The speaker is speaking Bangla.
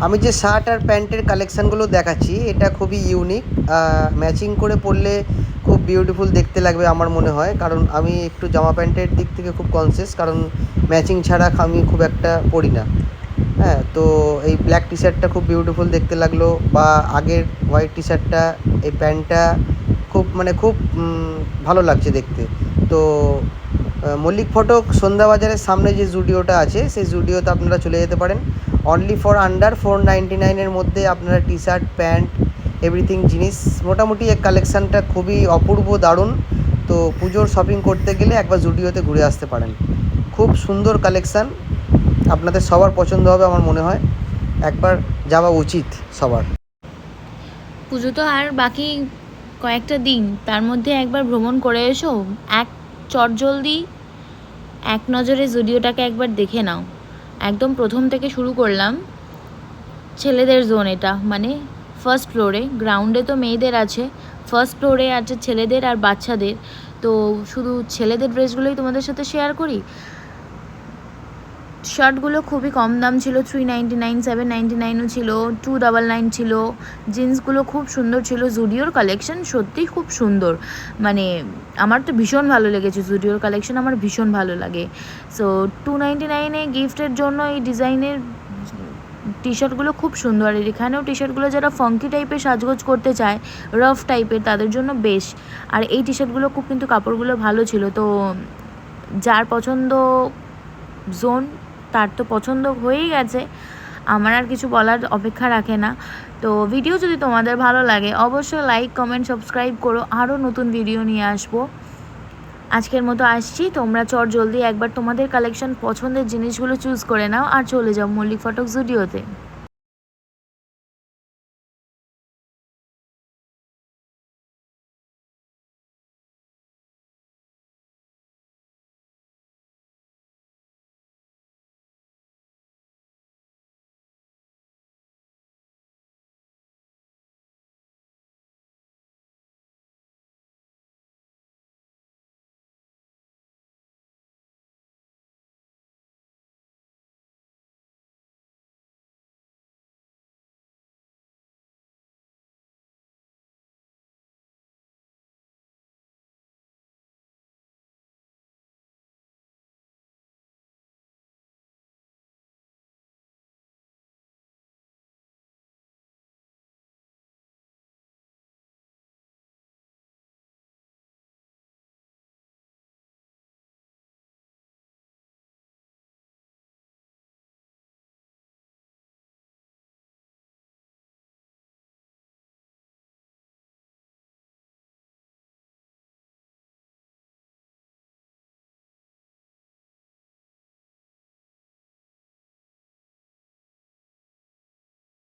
আমি যে শার্ট আর প্যান্টের কালেকশানগুলো দেখাচ্ছি এটা খুবই ইউনিক, ম্যাচিং করে পরলে খুব বিউটিফুল দেখতে লাগবে আমার মনে হয়, কারণ আমি একটু জামা প্যান্টের দিক থেকে খুব কনসিয়াস, কারণ ম্যাচিং ছাড়া আমি খুব একটা পরি না। হ্যাঁ, তো এই ব্ল্যাক টি শার্টটা খুব বিউটিফুল দেখতে লাগলো, বা আগের হোয়াইট টি শার্টটা, এই প্যান্টটা খুব ভালো লাগছে দেখতে। তো মল্লিক ফটক সন্ধ্যাবাজারের সামনে যে জুডিওটা আছে সেই জুডিওতে আপনারা চলে যেতে পারেন। অনলি ফর আন্ডার 499-এর মধ্যে আপনারা টি শার্ট, প্যান্ট, এভরিথিং জিনিস মোটামুটি এই কালেকশানটা খুবই অপূর্ব, দারুণ। তো পুজোর শপিং করতে গেলে একবার জুডিওতে ঘুরে আসতে পারেন। খুব সুন্দর কালেকশান, আপনাদের সবার পছন্দ হবে আমার মনে হয়, একবার যাওয়া উচিত সবার। পুজো তো আর বাকি কয়েকটা দিন, তার মধ্যে একবার ভ্রমণ করে এসো। চটজলদি এক নজরে জুডিওটাকে একবার দেখে নাও। একদম প্রথম থেকে শুরু করলাম। ছেলেদের জোন এটা, মানে ফার্স্ট ফ্লোরে, গ্রাউন্ডে তো মেয়েদের আছে, ফার্স্ট ফ্লোরে আছে ছেলেদের আর বাচ্চাদের। তো শুধু ছেলেদের ড্রেসগুলোই তোমাদের সাথে শেয়ার করি। শার্টগুলো খুবই কম দাম ছিল, 399, 799ও ছিল, 299 ছিল। জিন্সগুলো খুব সুন্দর ছিল। জুডিওর কালেকশন সত্যিই খুব সুন্দর, মানে আমার তো ভীষণ ভালো লেগেছে। জুডিওর কালেকশন আমার ভীষণ ভালো লাগে। সো 299-এ গিফটের জন্য এই ডিজাইনের টি শার্টগুলো খুব সুন্দর। আর এখানেও টি শার্টগুলো যারা ফাঙ্কি টাইপের সাজগোজ করতে চায়, রাফ টাইপের, তাদের জন্য বেশ। আর এই টি শার্টগুলো খুব কিন্তু কাপড়গুলো ভালো ছিল। তো যার পছন্দ জোন, তার তো পছন্দ হয়েই গেছে, আমার আর কিছু বলার অপেক্ষা রাখে না। তো ভিডিও যদি তোমাদের ভালো লাগে অবশ্যই লাইক, কমেন্ট, সাবস্ক্রাইব করো। আরও নতুন ভিডিও নিয়ে আসবো। আজকের মতো আসছি, তোমরা জলদি একবার তোমাদের কালেকশন পছন্দের জিনিসগুলো চুজ করে নাও আর চলে যাও মল্লিক ফটক জুডিওতে।